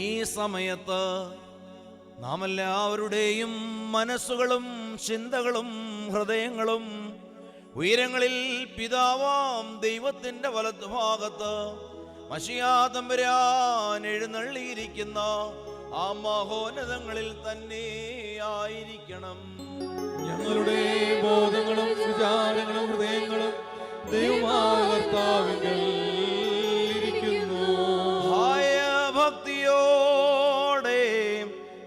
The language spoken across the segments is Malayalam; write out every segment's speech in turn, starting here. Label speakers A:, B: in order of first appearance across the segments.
A: ഈ സമയത്ത് നാം എല്ലാവരുടെയും മനസ്സുകളും ചിന്തകളും ഹൃദയങ്ങളും ഉയരങ്ങളിൽ പിതാവാം ദൈവത്തിന്റെ വലതുഭാഗത്ത് മശിഹാ തമ്പുരാൻ എഴുന്നള്ളിയിരിക്കുന്ന ആ മഹോന്നതങ്ങളിൽ തന്നെ ആയിരിക്കണം.
B: ഞങ്ങളുടെ ബോധങ്ങളും വിചാരങ്ങളും ഹൃദയങ്ങളും ദൈവമായ കർത്താവിങ്കൽ ഇരിക്കുന്നു.
A: ഭക്തിയോടെ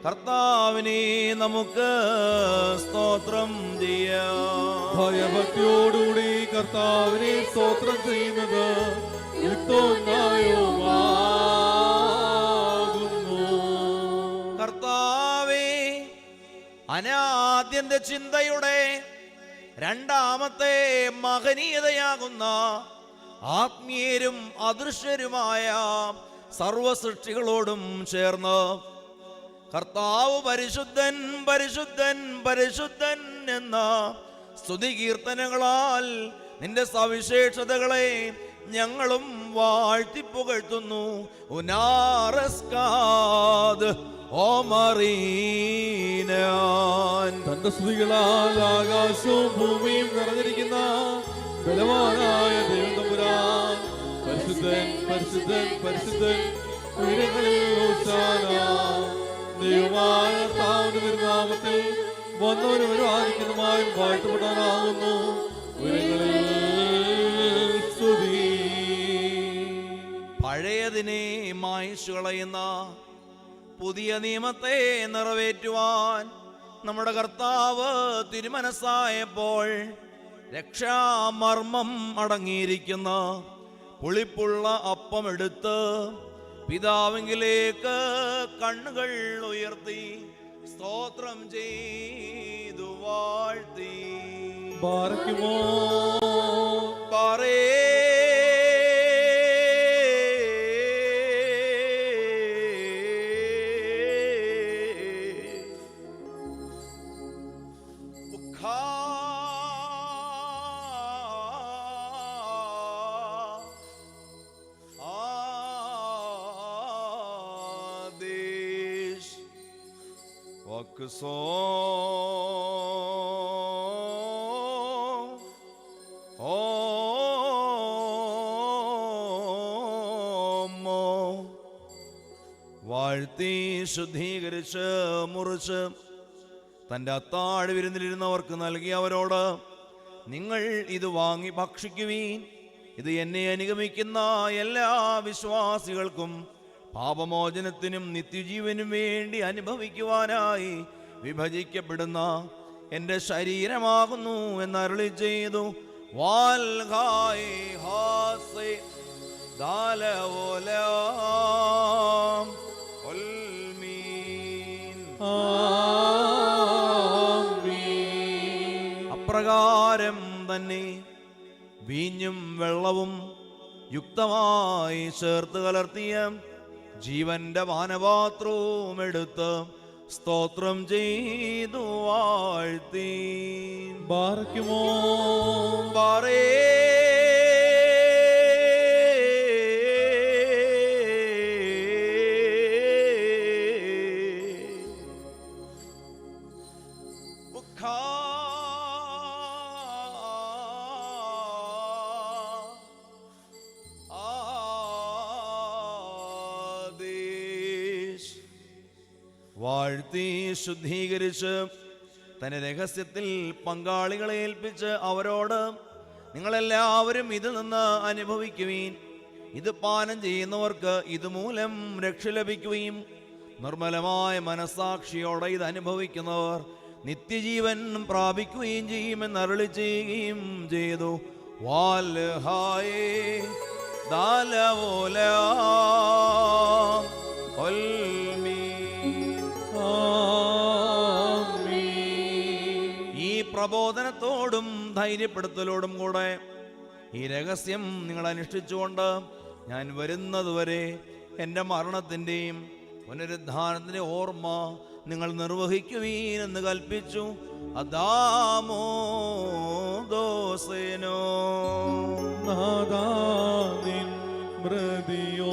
A: കർത്താവിനെ നമുക്ക് സ്തോത്രം ചെയ്യാം.
B: ഭയഭക്തിയോടുകൂടി കർത്താവിനെ സ്തോത്രം ചെയ്യുന്നത്
A: കർത്താവേ, അനാദ്യന്റെ ചിന്തയുടെ രണ്ടാമത്തെ മഹനീയതയാകുന്ന ആത്മീയരും അദൃശ്യരുമായ സർവസൃഷ്ടികളോടും ചേർന്ന് കർത്താവ് പരിശുദ്ധൻ പരിശുദ്ധൻ പരിശുദ്ധൻ എന്ന സ്തുതികീർത്തനങ്ങളാൽ നിന്റെ സവിശേഷതകളെ ഞങ്ങളും വാഴ്ത്തിപ്പുകഴ്ത്തുന്നു. ഉനാറസ്കാദ് ഓമറീനാൻ.
B: തന്റെ സ്തുതികളാൽ ആകാശവും ഭൂമിയും നിറഞ്ഞിരിക്കുന്ന ബലവാനായ ദൈവം തമ്പുരാൻ പരിശുദ്ധൻ പരിശുദ്ധൻ പരിശുദ്ധൻ ഉയരങ്ങളിൽ ഹോശാന. ദൈവമായ കർത്താവിന്റെ തിരുനാമത്തിൽ വന്നവരും വരുവാനിക്കുന്നതുമായും വാഴ്ത്തപ്പെടാനാകുന്നു. ഉയരങ്ങളിൽ സ്തുതി.
A: പഴയതിനെ മായ്ച്ചു കളയുന്ന പുതിയ നിയമത്തെ നിറവേറ്റുവാൻ നമ്മുടെ കർത്താവ് തിരുമനസ്സായപ്പോൾ രക്ഷാമർമ്മം അടങ്ങിയിരിക്കുന്ന പുളിപ്പുള്ള അപ്പം എടുത്ത് പിതാവിലേക്ക് കണ്ണുകൾ ഉയർത്തി സ്തോത്രം ചെയ്തു വാഴ്ത്തി
B: ബാരക്കുമോ
A: പറേ വാഴ്ത്തി ശുദ്ധീകരിച്ച് മുറിച്ച് തൻ്റെ അത്താഴ് വിരുന്നിലിരുന്നവർക്ക് നൽകി അവരോട്, നിങ്ങൾ ഇത് വാങ്ങി ഭക്ഷിക്കുവീൻ. ഇത് എന്നെ അനുഗമിക്കുന്ന എല്ലാ വിശ്വാസികൾക്കും പാപമോചനത്തിനും നിത്യജീവനും വേണ്ടി അനുഭവിക്കുവാനായി വിഭജിക്കപ്പെടുന്ന എൻ്റെ ശരീരമാകുന്നു എന്നരുളി ചെയ്തു. വാൽഹായ് ഹാസേ ദാലവോലാം ഒൽമീൻ. അപ്രകാരം തന്നെ വീഞ്ഞും വെള്ളവും യുക്തമായി ചേർത്ത് കലർത്തിയ ജീവന്റെ പാനപാത്രവും എടുത്ത് സ്തോത്രം ചെയ്തു വാഴ്ത്തി
B: ബാരക്കുമോ
A: പറേ വാഴ്ത്തി ശുദ്ധീകരിച്ച് തന്റെ രഹസ്യത്തിൽ പങ്കാളികളെ ഏൽപ്പിച്ച് അവരോട്, നിങ്ങളെല്ലാവരും ഇതിൽ നിന്ന് അനുഭവിക്കുവീൻ. ഇത് പാനം ചെയ്യുന്നവർക്ക് ഇതുമൂലം രക്ഷ ലഭിക്കുകയും നിർമ്മലമായ മനസാക്ഷിയോടെ ഇത് അനുഭവിക്കുന്നവർ നിത്യജീവൻ പ്രാപിക്കുകയും ചെയ്യുമെന്ന് അരുളി ചെയ്യുകയും ചെയ്തു. വാൽഹായേ ദാലവോലാ ഈ പ്രബോധനത്തോടും ധൈര്യപ്പെടുത്തലോടും കൂടെ ഈ രഹസ്യം നിങ്ങൾ അനുഷ്ഠിച്ചുകൊണ്ട് ഞാൻ വരുന്നതുവരെ എൻ്റെ മരണത്തിൻ്റെയും പുനരുദ്ധാനത്തിൻ്റെ ഓർമ്മ നിങ്ങൾ നിർവഹിക്കുവീനെന്ന് കൽപ്പിച്ചു. അദാമോ ദോസേനോ
B: നാദാനിൻ മൃതിയോർത്തങ്ങൾ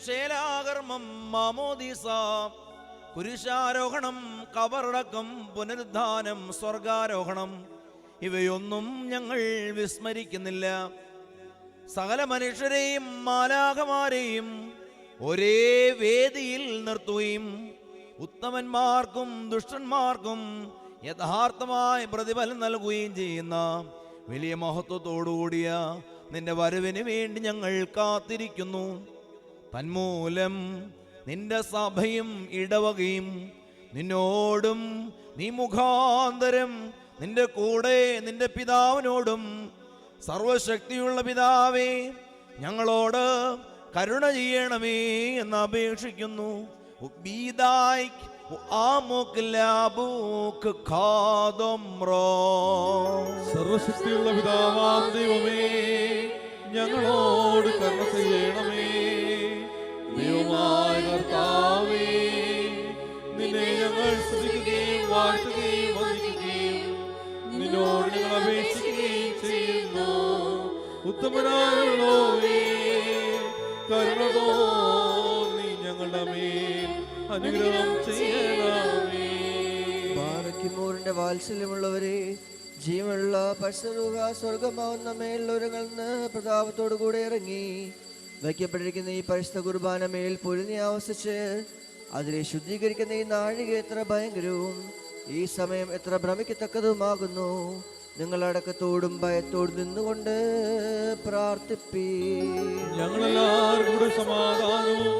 A: ശേലാകർമ്മം, മാമോദീസ, കുരിശാരോഹണം, കബറടക്കം, പുനരുദ്ധാനം, സ്വർഗാരോഹണം ഇവയൊന്നും ഞങ്ങൾ വിസ്മരിക്കുന്നില്ല. സകല മനുഷ്യരെയും മാലാഖമാരെയും ഒരേ വേദിയിൽ നിർത്തുകയും ഉത്തമന്മാർക്കും ദുഷ്ടന്മാർക്കും യഥാർത്ഥമായ പ്രതിഫലം നൽകുകയും ചെയ്യുന്ന വലിയ മഹത്വത്തോടുകൂടിയ നിന്റെ വരവിന് വേണ്ടി ഞങ്ങൾ കാത്തിരിക്കുന്നു. തന്മൂലം നിന്റെ സഭയും ഇടവകയും നിന്നോടും നീ മുഖാന്തരം നിന്റെ കൂടെ നിന്റെ പിതാവിനോടും സർവശക്തിയുള്ള പിതാവേ ഞങ്ങളോട് കരുണ ചെയ്യണമേ എന്ന് അപേക്ഷിക്കുന്നു.
B: സർവശക്തിയുള്ള പിതാവാം ദൈവമേ ഞങ്ങളോട് കരുണ ചെയ്യണമേ. ദൈവമായ കർത്താവേ, നിന്നെ ഞങ്ങൾ സ്തുതിക്കുകയും വാഴ്ത്തുകയും വന്ദിക്കുകയും നിന്നോട് ഞങ്ങൾ അപേക്ഷിക്കുകയും ചെയ്യുന്നു. ഉത്തമനായുള്ളോവേ, കരുണ തോന്നി ഞങ്ങളുടെ മേൽ അനുഗ്രഹം ചെയ്യണമേ.
C: ബാറക്കിമോറിന്റെ വാത്സല്യമുള്ളവരെ, ജീവനുള്ള പരിശുദ്ധ സ്വർഗമാവുന്ന മേലുരങ്ങളിൽ നിന്ന് പ്രതാപത്തോടു കൂടെ ഇറങ്ങി വയ്ക്കപ്പെട്ടിരിക്കുന്ന ഈ പരിശുദ്ധ കുർബാന മേൽ പൊരുന്നി ആവസിച്ച് അതിനെ ശുദ്ധീകരിക്കുന്ന ഈ നാഴിക എത്ര ഭയങ്കരവും ഈ സമയം എത്ര ഭ്രമിക്കത്തക്കതുമാകുന്നു. നിങ്ങളടക്കത്തോടും ഭയത്തോടും നിന്നുകൊണ്ട് പ്രാർത്ഥിപ്പീ.
B: ഞങ്ങളെല്ലാവർക്കും സമാധാനവും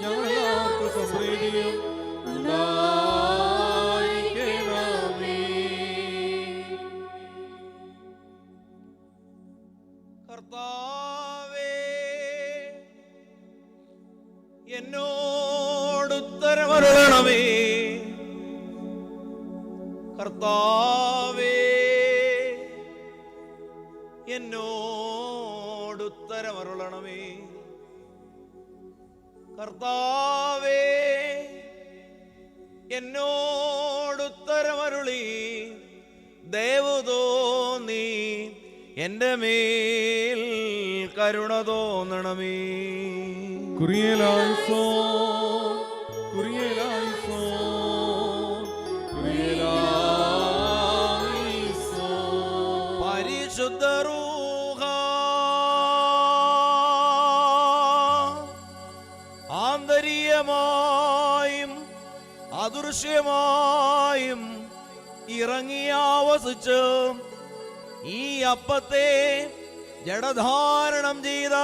B: ഞങ്ങളെല്ലാവർക്കും സംപ്രീതിയും ഉണ്ടായിരിക്കണമേ.
A: കർത്താവേ, എന്നോടുത്തരമരുളണമേ. കർത്താവേ, എന്നോടുത്തരമരുളണമേ. കർത്താവേ, എന്നോടുത്തരമരുളി ദയവു തോന്നി എൻ്റെ മേൽ കരുണ തോന്നണമേ.
B: കുറിയലായിസോൻ, കുറിയലായിസോൻ, കുറിയലായിസോൻ.
A: പരിശുദ്ധ റൂഹ ആന്തരികമായും അദൃശ്യമായും ഇറങ്ങിയാവസിച്ച് ഈ അപ്പത്തെ ജഡധാരണം ചെയ്ത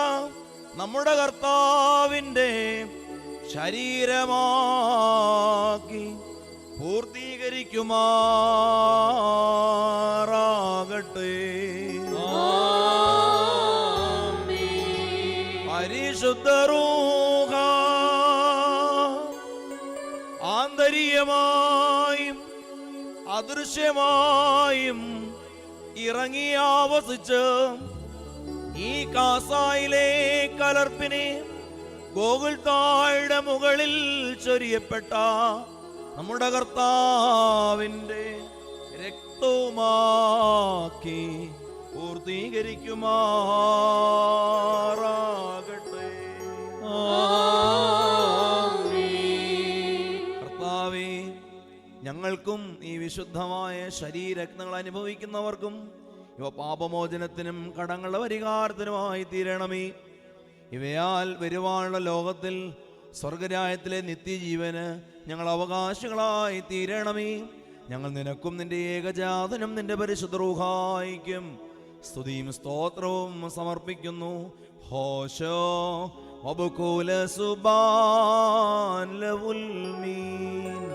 A: നമ്മുടെ കർത്താവിൻ്റെ ശരീരമാക്കി പൂർത്തീകരിക്കുമാറാകട്ടെ. പരിശുദ്ധ റൂഹ ആന്തരികമായും അദൃശ്യമായും ഇറങ്ങിയാവസിച്ച് ഈ കാസായിലെ കലർപ്പിനെ ഗോകുൽത്തായുടെ മുകളിൽ ചൊരിയപ്പെട്ട നമ്മുടെ കർത്താവിൻ്റെ രക്തവുമാക്കി പൂർത്തീകരിക്കുമാറാകട്ടെ. കർത്താവേ, ഞങ്ങൾക്കും ഈ വിശുദ്ധമായ ശരീരരത്നങ്ങൾ അനുഭവിക്കുന്നവർക്കും ഇവ പാപമോചനത്തിനും കടങ്ങളുടെ പരിഹാരത്തിനുമായി തീരണമേ. ഇവയാൽ വരുവാനുള്ള ലോകത്തിൽ സ്വർഗരാജ്യത്തിലെ നിത്യജീവന് ഞങ്ങൾ അവകാശികളായി തീരണമേ. ഞങ്ങൾ നിനക്കും നിന്റെ ഏകജാതനും നിന്റെ പരിശുദ്ധ റൂഹായിക്കും സ്തുതിയും സ്തോത്രവും സമർപ്പിക്കുന്നു. ഹോശോ വബുകൂല സുബാൻ ലവുൽ മീൻ.